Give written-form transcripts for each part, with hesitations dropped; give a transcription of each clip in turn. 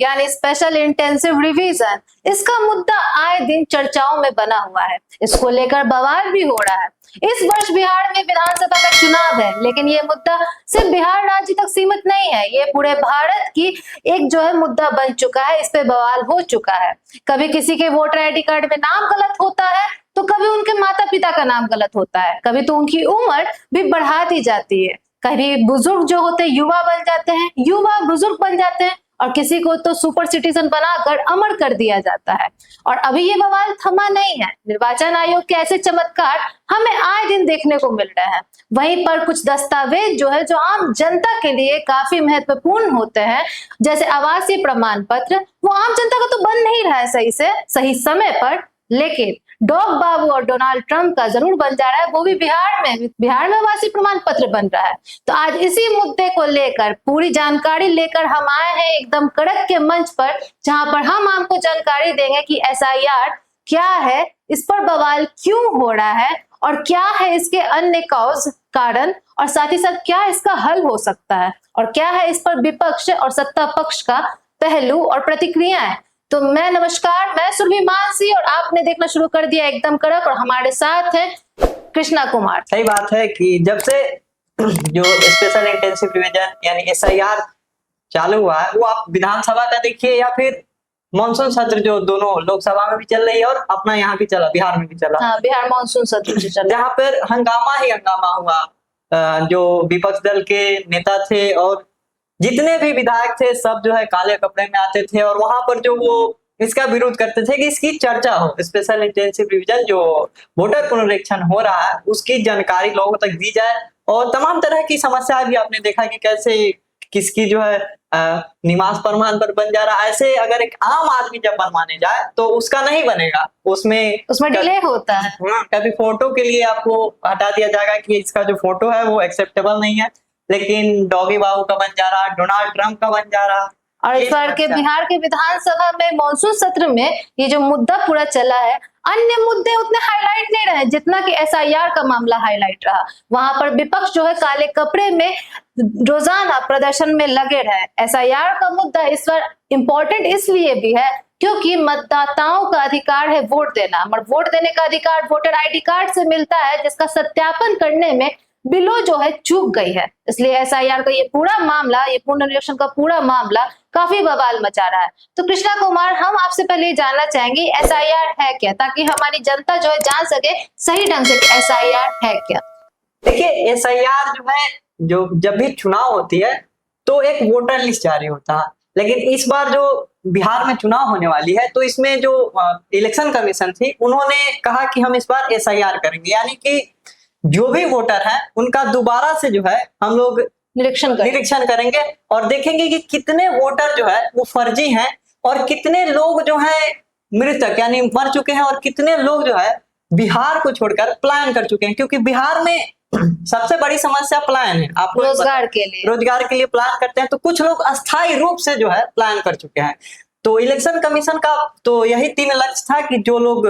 यानी special intensive revision, इसका मुद्दा आए दिन चर्चाओं में बना हुआ है। इसको लेकर बवाल भी हो रहा है। इस वर्ष बिहार में विधानसभा का चुनाव है, लेकिन ये मुद्दा सिर्फ बिहार राज्य तक सीमित नहीं है, ये पूरे भारत की एक जो है मुद्दा बन चुका है। इस पे बवाल हो चुका है। कभी किसी के वोटर आईडी कार्ड में नाम गलत होता है, तो कभी उनके माता पिता का नाम गलत होता है, कभी तो उनकी उम्र भी बढ़ा दी जाती है, कभी बुजुर्ग जो होते हैं युवा बन जाते हैं, युवा बुजुर्ग बन जाते हैं, और किसी को तो सुपर सिटीजन बनाकर अमर कर दिया जाता है। और अभी ये बवाल थमा नहीं है। निर्वाचन आयोग के ऐसे चमत्कार हमें आए दिन देखने को मिल रहे हैं। वहीं पर कुछ दस्तावेज जो है, जो आम जनता के लिए काफी महत्वपूर्ण होते हैं, जैसे आवासीय प्रमाण पत्र, वो आम जनता को तो बन नहीं रहा है सही से सही समय पर, लेकिन डॉग बाबू और डोनाल्ड ट्रंप का जरूर बन जा रहा है, वो भी बिहार में आवासीय प्रमाण पत्र बन रहा है। तो आज इसी मुद्दे को लेकर पूरी जानकारी लेकर हम आए हैं एकदम कड़क के मंच पर, जहां पर हम आपको जानकारी देंगे कि एसआईआर क्या है, इस पर बवाल क्यों हो रहा है, और क्या है इसके अन्य कॉज कारण, और साथ ही साथ क्या इसका हल हो सकता है, और क्या है इस पर विपक्ष और सत्ता पक्ष का पहलू और प्रतिक्रियाएं। तो नमस्कार, मैं सुरभि मानसी, और आपने देखना शुरू कर दिया एकदम कड़क, और हमारे साथ है कृष्णा कुमार। सही बात है कि जब से जो स्पेशल इंटेंसिव रिवीजन यानी एसआईआर चालू हुआ है, वो आप विधानसभा का देखिए या फिर मानसून सत्र जो दोनों लोकसभा में भी चल रही है और अपना यहाँ भी चला, बिहार में भी चला। हाँ, बिहार मानसून सत्र जो चला, जहाँ पर हंगामा ही हंगामा हुआ। जो विपक्ष दल के नेता थे और जितने भी विधायक थे, सब जो है काले कपड़े में आते थे और वहां पर जो वो इसका विरोध करते थे कि इसकी चर्चा हो, स्पेशल इंटेंसिव रिवीजन जो वोटर पुनरीक्षण हो रहा है उसकी जानकारी लोगों तक दी जाए। और तमाम तरह की समस्या भी आपने देखा कि कैसे किसकी जो है निवास प्रमाण पत्र बन जा रहा है। ऐसे अगर एक आम आदमी जब बनवाने जाए तो उसका नहीं बनेगा, उसमें डिले होता है। कभी फोटो के लिए आपको हटा दिया जाएगा कि इसका जो फोटो है वो एक्सेप्टेबल नहीं है, लेकिन डॉगी बाबू का बन जा रहा, डोनाल्ड ट्रंप का बन जा रहा। और इस बार के बिहार के विधानसभा में मानसून सत्र में ये जो मुद्दा पूरा चला है, अन्य मुद्दे उतने हाईलाइट नहीं रहे जितना कि एसआईआर का मामला हाईलाइट रहा। वहां पर विपक्ष जो है काले कपड़े में रोजाना प्रदर्शन में लगे रहे। एसआईआर का मुद्दा इस बार इम्पोर्टेंट इसलिए भी है क्योंकि मतदाताओं का अधिकार है वोट देना, और वोट देने का अधिकार वोटर आईडी कार्ड से मिलता है, जिसका सत्यापन करने में बिलो जो है चूक गई है। इसलिए एसआईआर का ये पूरा मामला, ये पुनर्निरीक्षण का पूरा मामला काफी बवाल मचा रहा है। तो कृष्णा कुमार, हम आपसे पहले ये जानना चाहेंगे एसआईआर है क्या, ताकि हमारी जनता जो है जान सके सही ढंग से कि एसआईआर है क्या। देखिए, एसआईआर जो है, जो जब भी चुनाव होती है तो एक वोटर लिस्ट जारी होता है, लेकिन इस बार जो बिहार में चुनाव होने वाली है तो इसमें जो इलेक्शन कमीशन थी उन्होंने कहा कि हम इस बार एसआईआर करेंगे, यानी कि जो भी वोटर है उनका दोबारा से जो है हम लोग निरीक्षण करेंगे और देखेंगे कि कितने वोटर जो है वो फर्जी हैं और कितने लोग जो है मृतक यानी मर चुके हैं और कितने लोग जो है बिहार को छोड़कर पलायन कर चुके हैं। क्योंकि बिहार में सबसे बड़ी समस्या पलायन है। आप रोजगार के लिए पलायन करते हैं, तो कुछ लोग अस्थायी रूप से जो है पलायन कर चुके हैं। तो इलेक्शन कमीशन का तो यही 3 लक्ष्य था कि जो लोग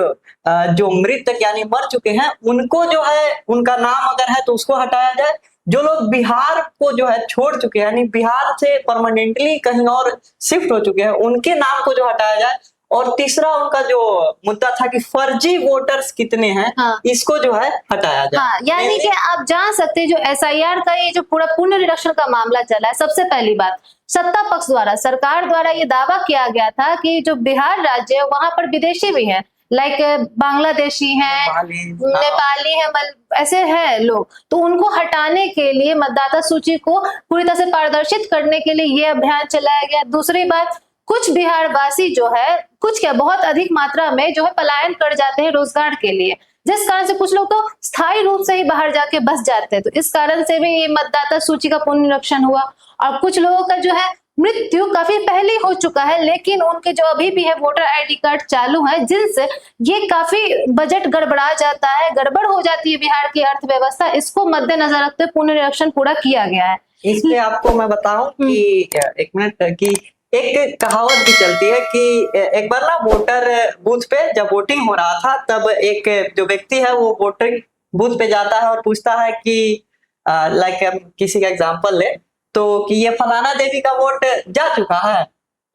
जो मृतक यानी मर चुके हैं उनको जो है उनका नाम अगर है तो उसको हटाया जाए, जो लोग बिहार को जो है छोड़ चुके हैं यानी बिहार से परमानेंटली कहीं और शिफ्ट हो चुके हैं उनके नाम को जो हटाया जाए, और तीसरा उनका जो मुद्दा था कि फर्जी वोटर्स कितने हैं, हाँ, इसको जो है हटाया जाए। हाँ, यानी कि आप जान सकते हैं जो एसआईआर का ये जो पूरा पुनर्निरीक्षण का मामला चला है, सबसे पहली बात सत्ता पक्ष द्वारा, सरकार द्वारा ये दावा किया गया था कि जो बिहार राज्य है वहां पर विदेशी भी हैं, लाइक बांग्लादेशी हैं, नेपाली हैं, ऐसे हैं लोग, तो उनको हटाने के लिए मतदाता सूची को पूरी तरह से पारदर्शित करने के लिए ये अभियान चलाया गया। दूसरी बात, कुछ बिहार वासी जो है, कुछ क्या बहुत अधिक मात्रा में जो है पलायन कर जाते हैं रोजगार के लिए, जिस कारण से कुछ लोग तो स्थायी रूप से ही बाहर जाके बस जाते हैं। तो इस कारण से भी ये मतदाता सूची का पुनरीक्षण हुआ, और कुछ लोगों का जो है मृत्यु काफी पहले हो चुका है, लेकिन उनके जो अभी भी है वोटर आईडी कार्ड चालू है, जिनसे ये काफी बजट गड़बड़ा जाता है, गड़बड़ हो जाती है बिहार की अर्थव्यवस्था। इसको मद्देनजर रखते हुए पुनरीक्षण पूरा किया गया है। इसलिए आपको मैं बताऊं कि एक मिनट की एक कहावत भी चलती है कि एक बार ना वोटर बूथ पे जब वोटिंग हो रहा था तब एक जो व्यक्ति है वो वोटिंग बूथ पे जाता है और पूछता है कि लाइक हम किसी का एग्जांपल ले तो कि ये फलाना देवी का वोट जा चुका है,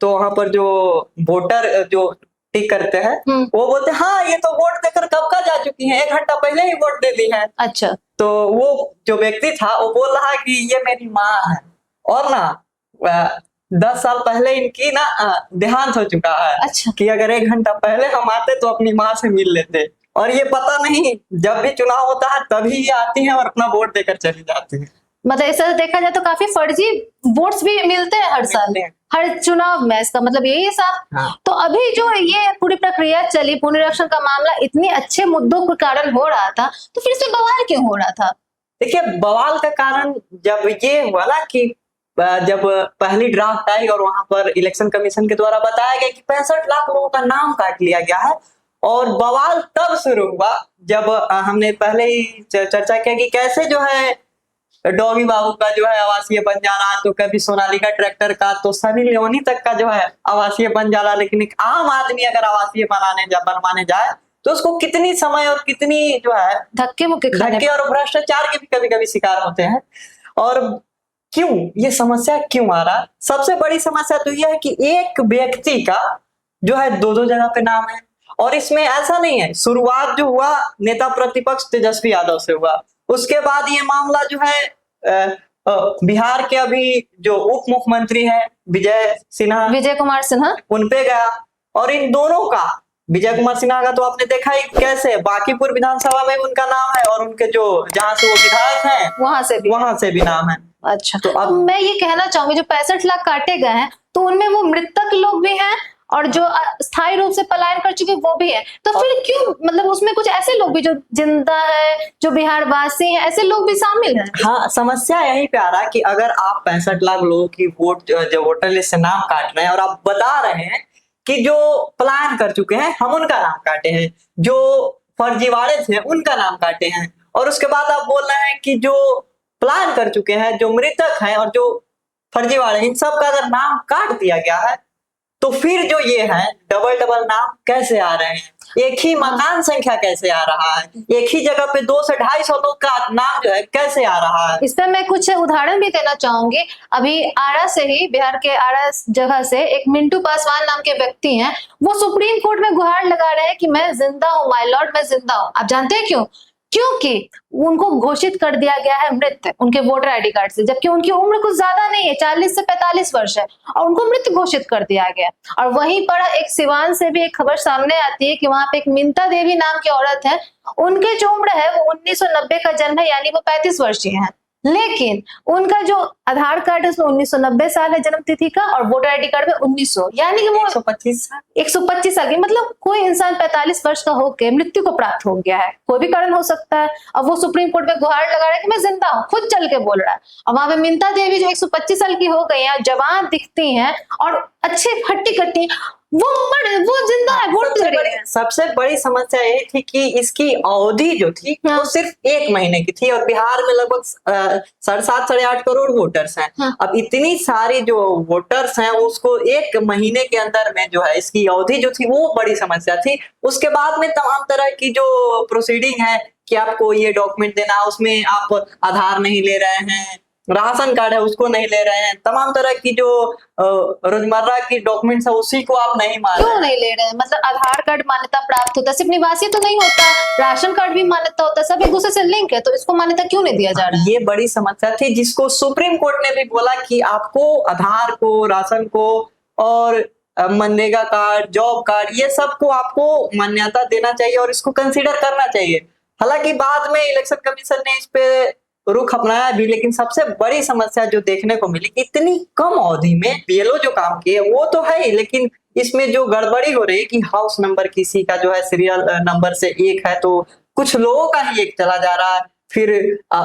तो वहां पर जो वोटर जो टिक करते हैं वो बोलते हैं हाँ ये तो वोट देकर कब का जा चुकी है, 1 घंटा पहले ही वोट दे दी है। अच्छा। तो वो जो व्यक्ति था वो बोल रहा है कि ये मेरी माँ है और ना 10 साल पहले इनकी ना देहांत हो चुका है। अच्छा। कि अगर 1 घंटा पहले हम आते तो अपनी माँ से मिल लेते। और ये पता नहीं जब भी चुनाव होता है तभी ये आती है और अपना वोट देकर चली जाती है। मतलब ऐसा देखा जाए तो काफी फर्जी वोट्स भी मिलते हैं हर साल, हर चुनाव में। इसका मतलब यही साहब। हाँ। तो अभी जो ये पूरी प्रक्रिया चली, पुनरीक्षण का मामला इतने अच्छे मुद्दों के कारण हो रहा था, तो फिर इसमें बवाल क्यों हो रहा था? देखिए बवाल का कारण जब ये हुआ ना कि जब पहली ड्राफ्ट आई और वहां पर इलेक्शन कमीशन के द्वारा बताया गया कि 65 लाख लोगों का नाम काट लिया गया है, और बवाल तब शुरू हुआ जब हमने पहले ही चर्चा किया कि कैसे जो है डॉगी बाबू का जो है आवासीय बन जा रहा है, तो कभी सोनालिका ट्रैक्टर का, तो सनी लियोनी तक का जो है आवासीय बन जा रहा है। लेकिन एक आम आदमी अगर आवासीय बनवाने जाए तो उसको कितनी समय और कितनी जो है धक्के और भ्रष्टाचार के भी कभी कभी शिकार होते हैं। और क्यों ये समस्या क्यों आ रहा है? सबसे बड़ी समस्या तो यह है कि एक व्यक्ति का जो है 2-2 जगह पे नाम है। और इसमें ऐसा नहीं है, शुरुआत जो हुआ नेता प्रतिपक्ष तेजस्वी यादव से हुआ, उसके बाद ये मामला जो है बिहार के अभी जो उप मुख्यमंत्री है विजय कुमार सिन्हा उन पे गया। और इन दोनों का, विजय कुमार सिन्हा का तो आपने देखा ही कैसे बांकीपुर विधानसभा में उनका नाम है, और उनके जो जहां से वो विधायक हैं वहां से भी नाम है। अच्छा। तो अब मैं ये कहना चाहूंगी जो 65 लाख काटे गए हैं तो उनमें वो मृतक लोग भी हैं और जो स्थायी रूप से पलायन कर चुके वो भी है, तो फिर क्यों, मतलब उसमें कुछ ऐसे लोग भी जो जिंदा है, जो बिहार वासी हैं, ऐसे लोग भी शामिल हैं? हाँ, समस्या यही पे आ रहा है कि अगर आप 65 लाख लोगों की जो वोटर लिस्ट से नाम काट रहे हैं और आप बता रहे हैं कि जो पलायन कर चुके हैं हम उनका नाम काटे हैं, जो फर्जीवाड़े थे उनका नाम काटे हैं, और उसके बाद आप बोल रहे हैं कि जो पलायन कर चुके हैं, जो मृतक हैं और जो फर्जीवाड़े, इन सब का अगर नाम काट दिया गया है तो फिर जो ये है डबल नाम कैसे आ रहे हैं, एक ही मकान संख्या कैसे आ रहा है, एक ही जगह पे 200 से 250 लोग का नाम जो है कैसे आ रहा है? इस पर मैं कुछ उदाहरण भी देना चाहूंगी। अभी आरा से ही, बिहार के आरा जगह से एक मिंटू पासवान नाम के व्यक्ति हैं, वो सुप्रीम कोर्ट में गुहार लगा रहे हैं कि मैं जिंदा हूँ माय लॉर्ड, मैं जिंदा हूँ। आप जानते हैं क्यों? क्योंकि उनको घोषित कर दिया गया है मृत उनके वोटर आईडी कार्ड से, जबकि उनकी उम्र कुछ ज्यादा नहीं है, 40 से 45 वर्ष है, और उनको मृत घोषित कर दिया गया। और वहीं पर एक सिवान से भी एक खबर सामने आती है कि वहां पे एक मिंता देवी नाम की औरत है, उनकी जो उम्र है वो 1990 का जन्म है, यानी वो 35 वर्षीय है, लेकिन उनका जो आधार कार्ड है उसमें 1990 साल है जन्म तिथि का, और वोटर आईडी कार्ड में 1900, यानी कि वो 125 साल की। मतलब कोई इंसान 45 वर्ष का होकर मृत्यु को प्राप्त हो गया है, कोई भी कारण हो सकता है। अब वो सुप्रीम कोर्ट में गुहार लगा रहा है कि मैं जिंदा हूँ, खुद चल के बोल रहा है। और वहां पे मिंता देवी जो 125 साल की हो गई है, जवान दिखती हैं और अच्छी हट्टी कट्टी, वो जिंदा है। सबसे बड़ी समस्या ये थी कि इसकी अवधि जो थी वो सिर्फ 1 महीने की थी, और बिहार में लगभग 7.5-8 करोड़ वोटर्स हैं। अब इतनी सारी जो वोटर्स हैं उसको 1 महीने के अंदर में जो है इसकी अवधि जो थी वो बड़ी समस्या थी। उसके बाद में तमाम तरह की जो प्रोसीडिंग है कि आपको ये डॉक्यूमेंट देना, उसमें आप आधार नहीं ले रहे हैं, राशन कार्ड है उसको नहीं ले रहे हैं, तमाम तरह की जो रोजमर्रा की डॉक्यूमेंट्स है उसी को आप नहीं मान क्यों नहीं ले रहे हैं? मतलब आधार कार्ड मान्यता प्राप्त होता है, सिर्फ निवासी तो नहीं होता, राशन कार्ड भी मान्यता होता है, सब एक दूसरे से लिंक है, तो इसको मान्यता क्यों नहीं दिया जा रहा है? ये बड़ी समस्या थी जिसको सुप्रीम कोर्ट ने भी बोला कि आपको आधार को, राशन को और मनरेगा कार्ड, जॉब कार्ड, ये सबको आपको मान्यता देना चाहिए और इसको कंसीडर करना चाहिए। हालांकि बाद में इलेक्शन कमीशन ने इस पे रुख अपनाया भी, लेकिन सबसे बड़ी समस्या जो देखने को मिली कि इतनी कम अवधि में बीएलओ जो काम किए वो तो है ही, लेकिन इसमें जो गड़बड़ी हो रही है कि हाउस नंबर किसी का जो है सीरियल नंबर से 1 है तो कुछ लोगों का ही 1 चला जा रहा है, फिर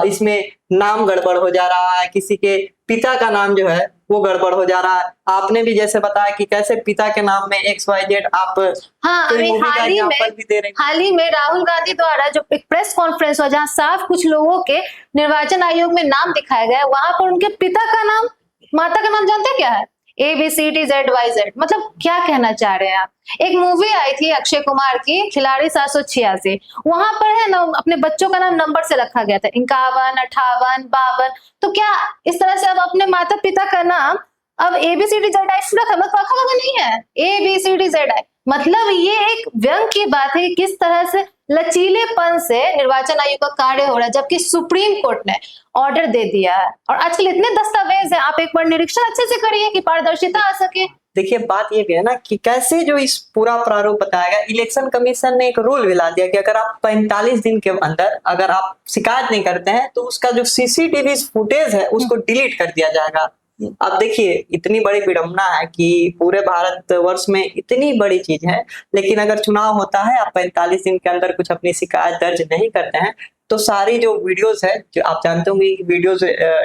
इसमें नाम गड़बड़ हो जा रहा है, किसी के पिता का नाम जो है वो गड़बड़ हो जा रहा है। आपने भी जैसे बताया कि कैसे पिता के नाम में XYZ आप हाल ही में राहुल गांधी द्वारा जो एक प्रेस कॉन्फ्रेंस हुआ जहां साफ कुछ लोगों के निर्वाचन आयोग में नाम दिखाया गया, वहां पर उनके पिता का नाम, माता का नाम जानते क्या है? ABCDZYZ। मतलब क्या कहना चाह रहे हैं आप? एक मूवी आई थी अक्षय कुमार की, खिलाड़ी 786, वहां पर है ना अपने बच्चों का नाम नंबर से रखा गया था, 51, 58, 52। तो क्या इस तरह से अब अपने माता पिता का नाम अब ABCDZI पूरा खबर नहीं है, ABCDZI मतलब ये एक व्यंग की बात है कि किस तरह से लचीलेपन से निर्वाचन आयोग का कार्य हो रहा है, जबकि सुप्रीम कोर्ट ने ऑर्डर दे दिया है। और आजकल इतने दस्तावेज हैं, आप एक बार निरीक्षण अच्छे से करिए कि पारदर्शिता आ सके। देखिए बात ये भी है ना कि कैसे जो इस पूरा प्रारूप बताया गया, इलेक्शन कमीशन ने एक रूल भी ला दिया कि अगर आप 45 दिन के अंदर अगर आप शिकायत नहीं करते हैं तो उसका जो CCTV फुटेज है उसको डिलीट कर दिया जाएगा। अब देखिए इतनी बड़ी विडंबना है कि पूरे भारतवर्ष में इतनी बड़ी चीज है, लेकिन अगर चुनाव होता है आप 45 दिन के अंदर कुछ अपनी शिकायत दर्ज नहीं करते हैं तो सारी जो वीडियोस है, जो आप जानते होंगे वीडियोस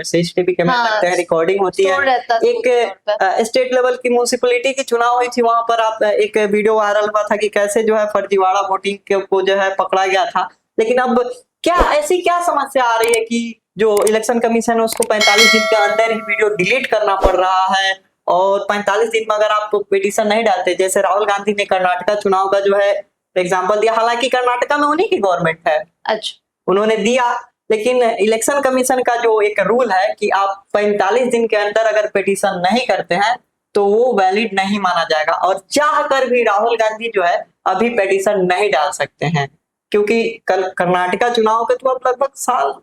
CCTV कैमरा लगते हैं, रिकॉर्डिंग होती है। एक स्टेट लेवल की म्यूनिसिपैलिटी की चुनाव हुई थी, वहां पर आप एक वीडियो वायरल हुआ था कि कैसे जो है फर्जीवाड़ा वोटिंग को जो है पकड़ा गया था। लेकिन अब क्या ऐसी क्या समस्या आ रही है कि जो इलेक्शन कमीशन है उसको 45 दिन के अंदर ही वीडियो डिलीट करना पड़ रहा है, और 45 दिन में अगर आप पिटीशन नहीं डालते, जैसे राहुल गांधी ने कर्नाटका चुनाव का जो है एग्जाम्पल दिया, हालांकि कर्नाटका में उन्हीं की गवर्नमेंट है, अच्छा उन्होंने दिया, लेकिन इलेक्शन कमीशन का जो एक रूल है कि आप 45 दिन के अंदर अगर पिटीशन नहीं करते हैं तो वो वैलिड नहीं माना जाएगा। और चाह कर भी राहुल गांधी जो है अभी पिटीशन नहीं डाल सकते हैं, क्योंकि कल कर्नाटका चुनाव के तो अब लगभग साल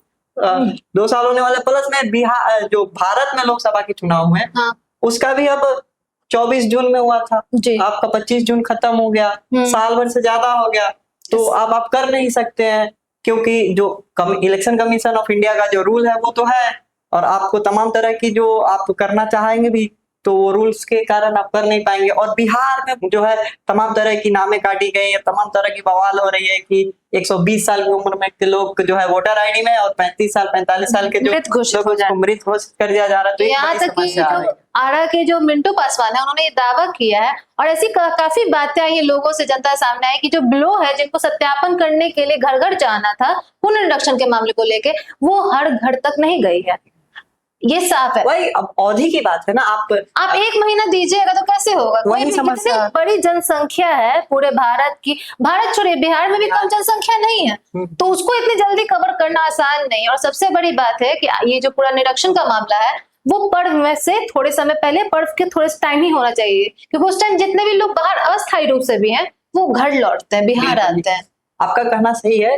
2 साल होने वाले, प्लस में बिहार जो भारत में लोकसभा के चुनाव हुए हाँ उसका भी अब 24 जून में हुआ था, जी आपका 25 जून खत्म हो गया, साल भर से ज्यादा हो गया, तो अब आप कर नहीं सकते हैं, क्योंकि जो इलेक्शन कमीशन ऑफ इंडिया का जो रूल है वो तो है, और आपको तमाम तरह की जो आप करना चाहेंगे भी तो वो रूल्स के कारण आप कर नहीं पाएंगे। और बिहार में जो है तमाम तरह की नामें काटी गई है, तमाम तरह की बवाल हो रही है कि 120 साल की उम्र में के लोग जो है वोटर आईडी में, और 35 साल 45 साल के जो मृत घोषित हो जाए, मृत घोषित कर दिया जा रहा है। तो यहाँ तक कि जो आरा के जो मिंटू पासवान है उन्होंने ये दावा किया है, और ऐसी काफी बातें आई है लोगों से, जनता सामने आई कि जो ब्लो है जिनको सत्यापन करने के लिए घर घर जाना था पुनर्निरीक्षण के मामले को लेके, वो हर घर तक नहीं गई है, ये साफ है। वही अब अवधि की बात है ना, आप 1 महीना दीजिएगा तो कैसे होगा? वही समस्या, बड़ी जनसंख्या है पूरे भारत की, भारत छोड़िए बिहार में भी कम जनसंख्या नहीं है, तो उसको इतनी जल्दी कवर करना आसान नहीं। और सबसे बड़ी बात है कि ये जो पूरा निरीक्षण का मामला है वो पर्व में से थोड़े समय पहले, पर्व के थोड़े टाइम ही होना चाहिए, क्योंकि उस टाइम जितने भी लोग बाहर अस्थायी रूप से भी हैं वो घर लौटते हैं, बिहार आते हैं। आपका कहना सही है।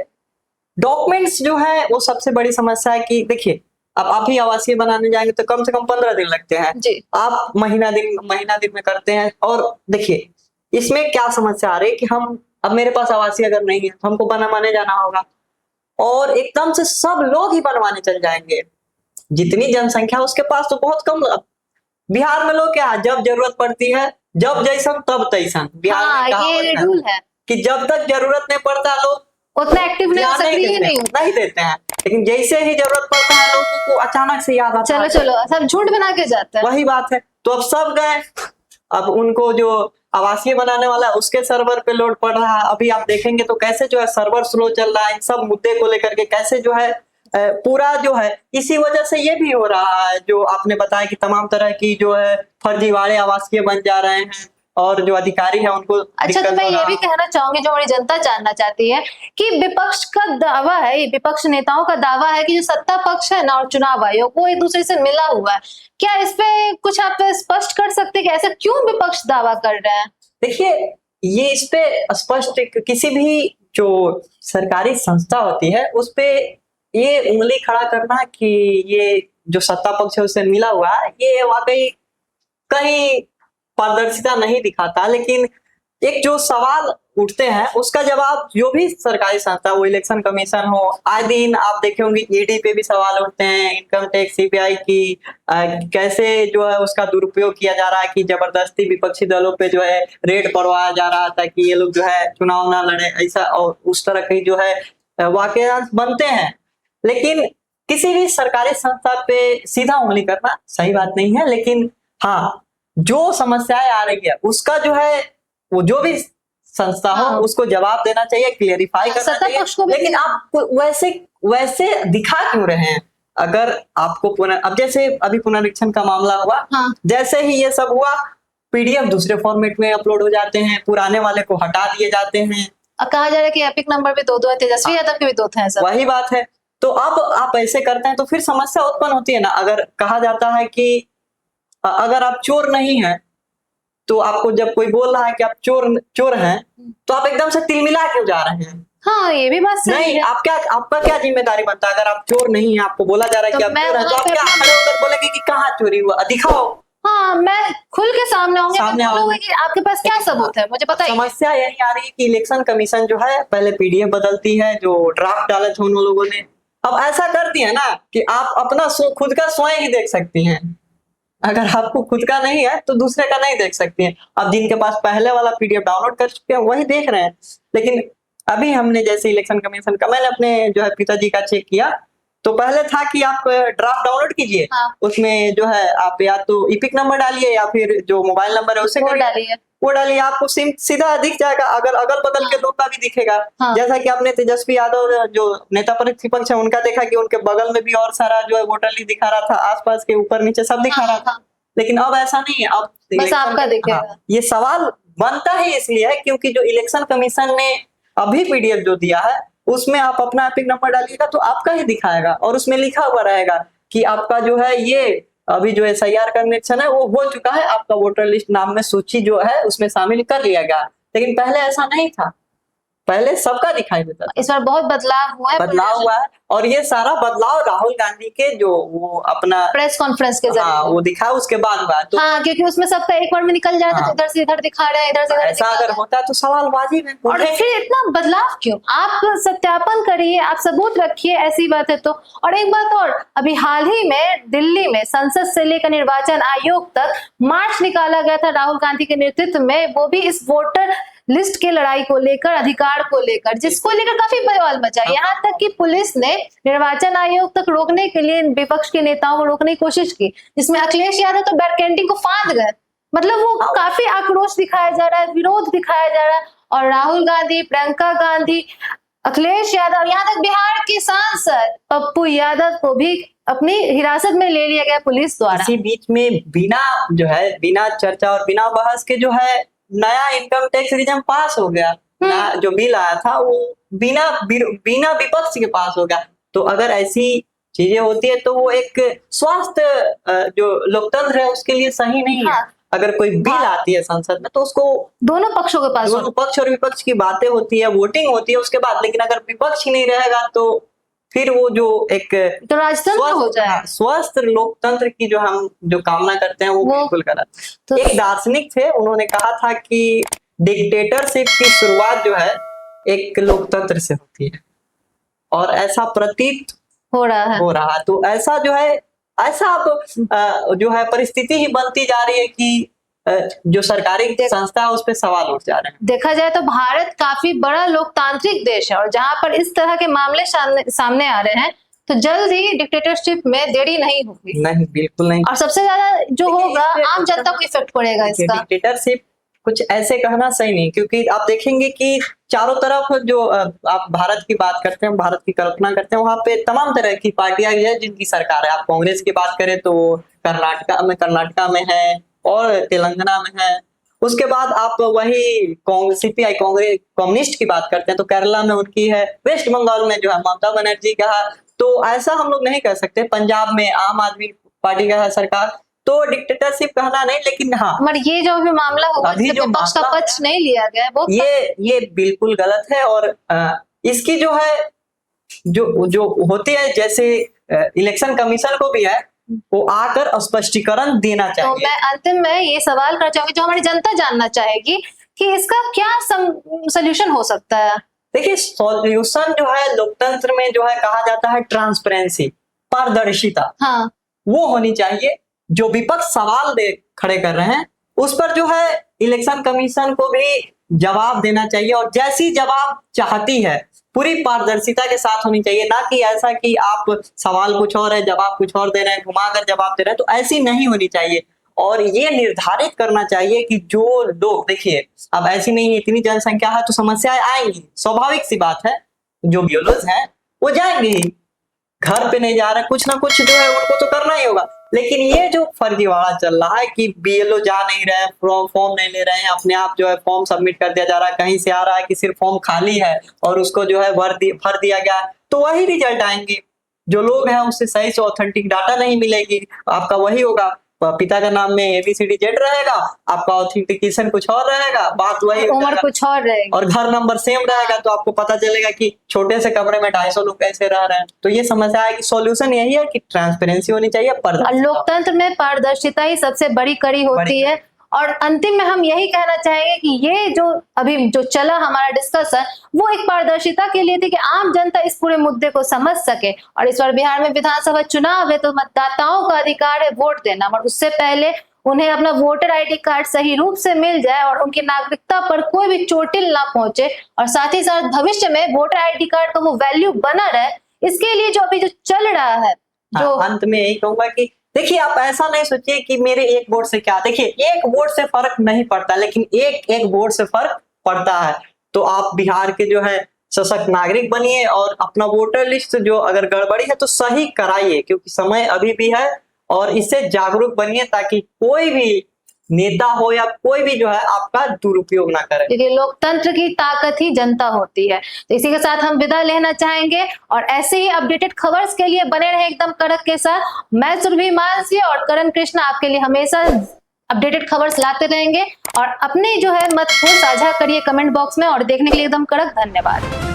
डॉक्यूमेंट्स जो है वो सबसे बड़ी समस्या है कि देखिए अब आप ही आवासीय बनाने जाएंगे तो कम से कम 15 दिन लगते हैं जी। आप महीना दिन में करते हैं। और देखिए इसमें क्या समस्या आ रही है कि हम अब मेरे पास आवासीय अगर नहीं है तो हमको बनवाने जाना होगा, और एकदम से सब लोग ही बनवाने चल जाएंगे, जितनी जनसंख्या उसके पास तो बहुत कम। बिहार में लोग क्या, जब जरूरत पड़ती है जब जैसन तब तैसन, बिहार में ये रूल है कि जब तक जरूरत नहीं पड़ता लोग उतना एक्टिव नहीं देते हैं, लेकिन जैसे ही जरूरत पड़ता है लोगों को अचानक से याद आता है, चलो सब झूठ बना के जाते हैं। वही बात है, तो अब सब गए, अब उनको जो आवासीय बनाने वाला है उसके सर्वर पे लोड पड़ रहा है। अभी आप देखेंगे तो कैसे जो है सर्वर स्लो चल रहा है, इन सब मुद्दे को लेकर के कैसे जो है पूरा जो है, इसी वजह से ये भी हो रहा है जो आपने बताया कि तमाम तरह की जो है फर्जीवाड़े आवासीय बन जा रहे हैं, और जो अधिकारी है उनको। अच्छा, तो मैं ये भी कहना चाहूंगी, जो हमारी जनता जानना चाहती है कि विपक्ष का दावा है, ये विपक्ष नेताओं का दावा है कि जो सत्ता पक्ष है ना और चुनाव आयोग वो एक दूसरे से मिला हुआ है, क्या इस पे कुछ आप स्पष्ट कर सकते हैं कि ऐसा क्यों विपक्ष दावा कर रहे हैं? देखिए ये इस पे स्पष्ट, किसी भी जो सरकारी संस्था होती है उस पे ये उंगली खड़ा करना कि ये जो सत्ता पक्ष है उससे मिला हुआ है, ये वाकई कहीं पारदर्शिता नहीं दिखाता। लेकिन एक जो सवाल उठते हैं उसका जवाब जो भी सरकारी संस्था, वो इलेक्शन कमीशन हो, आए दिन आप देखे होंगे ईडी पे भी सवाल उठते हैं, इनकम टैक्स, सीबीआई की कैसे जो है उसका दुरुपयोग किया जा रहा है कि जबरदस्ती विपक्षी दलों पे जो है रेड पड़वाया जा रहा था कि ये लोग जो है चुनाव ना लड़े, ऐसा और उस तरह की जो है वाकयात बनते हैं। लेकिन किसी भी सरकारी संस्था पे सीधा उंगली करना सही बात नहीं है, लेकिन हाँ जो समस्याएं आ रही है उसका जो है वो जो भी संस्था हो उसको जवाब देना चाहिए, क्लियरिफाई करना चाहिए। लेकिन आप वैसे दिखा क्यों रहे हैं? अगर आपको अब जैसे अभी पुनरीक्षण का मामला हुआ, जैसे ही ये सब हुआ पीडीएफ दूसरे फॉर्मेट में अपलोड हो जाते हैं, पुराने वाले को हटा दिए जाते हैं, कहा जा रहा है कि एपिक नंबर पे 2 है, तेजस्वी यादव के भी 2 हैं। वही बात है। तो अब आप ऐसे करते हैं तो फिर समस्या उत्पन्न होती है ना। अगर कहा जाता है कि अगर आप चोर नहीं हैं तो आपको जब कोई बोल रहा है कि आप चोर हैं तो आप एकदम से तिलमिला क्यों जा रहे हैं? हाँ, ये भी बात सही नहीं, है। आपका क्या जिम्मेदारी बनता है? अगर आप चोर नहीं है, आपको बोला जा रहा है तो कि आप मैं चोर हैं, तो वहाँ आप पे क्या खड़े होकर बोलेंगे कि कहाँ चोरी हुआ, दिखाओ। हाँ, मैं खुल के सामने आऊंगी, मैं सामने बोलूंगी आओगे। कि आपके पास क्या सबूत है, मुझे पता ही है। समस्या यही आ रही है कि इलेक्शन कमीशन जो है पहले पीडीएफ बदलती है, जो ड्राफ्ट डाले थे उन लोगों ने, अब ऐसा कर दिया ना कि आप अपना खुद का स्वयं ही देख सकती हैं। अगर आपको खुद का नहीं है तो दूसरे का नहीं देख सकती हैं। अब जिनके पास पहले वाला पीडीएफ डाउनलोड कर चुके हैं वही देख रहे हैं। लेकिन अभी हमने जैसे इलेक्शन कमीशन का, मैंने अपने जो है पिताजी का चेक किया, तो पहले था कि आप ड्राफ्ट डाउनलोड कीजिए, हाँ। उसमें जो है आप या तो इपिक नंबर डालिए या फिर जो मोबाइल नंबर है उसे वो करिए। डालिए। वो डालिए, आपको सीधा दिख जाएगा। अगर अगल बगल के लोग का भी दिखेगा। हाँ। जैसा कि आपने तेजस्वी यादव जो नेता प्रतिपक्ष है उनका देखा कि उनके बगल में भी और सारा जो है वोटर लिस्ट दिखा रहा था, आसपास के ऊपर नीचे सब दिखा रहा था। हाँ, लेकिन अब ऐसा नहीं है। अब बस इलेक्शन आपका दिखेगा। हाँ, ये सवाल बनता ही इसलिए है क्योंकि जो इलेक्शन कमीशन ने अभी पीडीएफ जो दिया है उसमें आप अपना एपिक नंबर डालिएगा तो आपका ही दिखाएगा और उसमें लिखा हुआ रहेगा कि आपका जो है ये अभी जो एसआईआर का कनेक्शन है वो हो चुका है, आपका वोटर लिस्ट नाम में सूची जो है उसमें शामिल कर लिया गया। लेकिन पहले ऐसा नहीं था, पहले सबका दिखाई देता था। इस बार बहुत बदलाव हुआ है। बदलाव हुआ है और ये सारा बदलाव राहुल गांधी के जो वो अपना प्रेस कॉन्फ्रेंस के हाँ जरिए। वो दिखा उसके बाद हुआ। तो हाँ, क्योंकि उसमें सबका एक बार में निकल जाता हाँ। तो इधर से इधर दिखा रहे हैं, इधर से इधर ऐसा दिखा अगर रहे हैं। होता तो सवाल वाजिब है। और फिर इतना बदलाव क्यों? आप सत्यापन करिए, आप सबूत रखिए, ऐसी बात है तो। और एक बात और, अभी हाल ही में दिल्ली में संसद से लेकर निर्वाचन आयोग तक मार्च निकाला गया था राहुल गांधी के नेतृत्व में, वो भी इस वोटर लिस्ट के लड़ाई को लेकर, अधिकार को लेकर, जिसको लेकर काफी बवाल मचा। यहाँ तक कि पुलिस ने निर्वाचन आयोग तक रोकने के लिए विपक्ष के नेताओं को रोकने की कोशिश की, जिसमें अखिलेश यादव तो बैरकेंटिंग को फांद गए। मतलब वो काफी आक्रोश दिखाया जा रहा है, विरोध दिखाया जा रहा है। और राहुल गांधी, प्रियंका गांधी, अखिलेश यादव, यहाँ तक बिहार के सांसद पप्पू यादव को भी अपनी हिरासत में ले लिया गया पुलिस द्वारा। इसी बीच में बिना चर्चा और बिना बहस के जो है नया इनकम टैक्स रिजर्व पास हो गया। नया जो बिल आया था वो बिना विपक्ष के पास हो गया। तो अगर ऐसी चीजें होती है तो वो एक स्वास्थ्य जो लोकतंत्र है उसके लिए सही नहीं है। हाँ। अगर कोई बिल आती है संसद में तो उसको दोनों पक्षों के पास दोनों पक्ष और विपक्ष की बातें होती है, वोटिंग होती है उसके बाद। लेकिन अगर विपक्ष ही नहीं रहेगा तो फिर वो जो एक तो राजतंत्र हो जाए। स्वस्थ लोकतंत्र की जो हम जो कामना करते हैं वो बिल्कुल गलत। तो एक दार्शनिक थे, उन्होंने कहा था कि डिक्टेटरशिप की शुरुआत जो है एक लोकतंत्र से होती है और ऐसा प्रतीत हो रहा है। तो ऐसा जो है ऐसा अब जो है परिस्थिति ही बनती जा रही है कि जो सरकारी संस्था है उस पर सवाल उठ जा रहे हैं। देखा जाए तो भारत काफी बड़ा लोकतांत्रिक देश है और जहां पर इस तरह के मामले सामने आ रहे हैं तो जल्द ही डिक्टेटरशिप में देरी नहीं होगी। नहीं, बिल्कुल नहीं। और सबसे ज्यादा जो होगा आम जनता को इफेक्ट पड़ेगा इसका। डिक्टेटरशिप कुछ ऐसे कहना सही नहीं, क्योंकि आप देखेंगे कि चारों तरफ जो आप भारत की बात करते हैं, भारत की कल्पना करते हैं, वहां पे तमाम तरह की पार्टियां है जिनकी सरकार है। आप कांग्रेस की बात करें तो कर्नाटका में है और तेलंगाना में है। उसके बाद आप वही सीपीआई कांग्रेस कम्युनिस्ट की बात करते हैं तो केरला में उनकी है, वेस्ट बंगाल में जो है ममता बनर्जी का है। तो ऐसा हम लोग नहीं कह सकते। पंजाब में आम आदमी पार्टी का है सरकार। तो डिक्टेटरशिप कहना नहीं, लेकिन हाँ, मगर ये जो भी मामला हुआ अभी जो विपक्ष का मामला पक्ष नहीं लिया गया वो ये बिल्कुल गलत है। और इसकी जो है जो होती है, जैसे इलेक्शन कमीशन को भी है वो आकर स्पष्टीकरण देना चाहिए। तो मैं अंतिम में ये सवाल करना चाहूंगी जो हमारी जनता जानना चाहेगी कि इसका क्या सोल्यूशन हो सकता है। देखिए, सॉल्यूशन जो है लोकतंत्र में जो है कहा जाता है ट्रांसपेरेंसी, पारदर्शिता। हाँ, वो होनी चाहिए। जो विपक्ष सवाल खड़े कर रहे हैं उस पर जो है इलेक्शन कमीशन को भी जवाब देना चाहिए और जैसी जवाब चाहती है पूरी पारदर्शिता के साथ होनी चाहिए। ना कि ऐसा कि आप सवाल कुछ और है जवाब कुछ और दे रहे हैं, घुमाकर जवाब दे रहे हैं, तो ऐसी नहीं होनी चाहिए। और ये निर्धारित करना चाहिए कि जो लोग, देखिए अब ऐसी नहीं है, इतनी जनसंख्या है तो समस्याएं आएंगी, स्वाभाविक सी बात है। जो बियोलॉज हैं वो जाएंगे ही, घर पे नहीं जा रहे, कुछ ना कुछ जो है उनको तो करना ही होगा। लेकिन ये जो फर्जीवाड़ा चल रहा है कि बीएलओ जा नहीं रहे, फॉर्म नहीं ले रहे हैं, अपने आप जो है फॉर्म सबमिट कर दिया जा रहा है, कहीं से आ रहा है कि सिर्फ फॉर्म खाली है और उसको जो है भर दिया गया, तो वही रिजल्ट आएंगे। जो लोग हैं उससे सही से ऑथेंटिक डाटा नहीं मिलेगी, आपका वही होगा। पिता का नाम में ABCD रहेगा, आपका ऑथेंटिकेशन कुछ और रहेगा, बात वही हो उम्र जाएगा। कुछ और रहेगी। और घर नंबर सेम रहेगा, तो आपको पता चलेगा कि छोटे से कमरे में 250 लोग कैसे रह रहे हैं। तो ये समस्या है कि सॉल्यूशन यही है कि ट्रांसपेरेंसी होनी चाहिए, और पारदर्शिता। लोकतंत्र में पारदर्शिता ही सबसे बड़ी कड़ी होती है। और अंतिम में हम यही कहना चाहेंगे कि ये जो अभी जो चला हमारा डिस्कशन, वो एक पारदर्शिता के लिए थी कि आम जनता इस पूरे मुद्दे को समझ सके। और इस बार बिहार में विधानसभा चुनाव है, तो मतदाताओं का अधिकार है वोट देना, और उससे पहले उन्हें अपना वोटर ID कार्ड सही रूप से मिल जाए और उनकी नागरिकता पर कोई भी चोटिल ना पहुंचे, और साथ ही साथ भविष्य में वोटर ID कार्ड का वो वैल्यू बना रहे, इसके लिए जो अभी जो चल रहा है, जो अंत में यही कहूंगा कि देखिए, आप ऐसा नहीं सोचिए कि मेरे एक वोट से क्या, देखिए एक वोट से फर्क नहीं पड़ता, लेकिन एक एक वोट से फर्क पड़ता है। तो आप बिहार के जो है सशक्त नागरिक बनिए और अपना वोटर लिस्ट जो अगर गड़बड़ी है तो सही कराइए, क्योंकि समय अभी भी है, और इससे जागरूक बनिए ताकि कोई भी नेता हो या कोई भी जो है आपका दुरुपयोग ना करे। देखिए, लोकतंत्र की ताकत ही जनता होती है। तो इसी के साथ हम विदा लेना चाहेंगे, और ऐसे ही अपडेटेड खबर्स के लिए बने रहे एकदम कड़क के साथ। मैं सुरभि मानसी और करण कृष्ण आपके लिए हमेशा अपडेटेड खबर्स लाते रहेंगे, और अपने जो है मत को साझा करिए कमेंट बॉक्स में, और देखने के लिए एकदम कड़क धन्यवाद।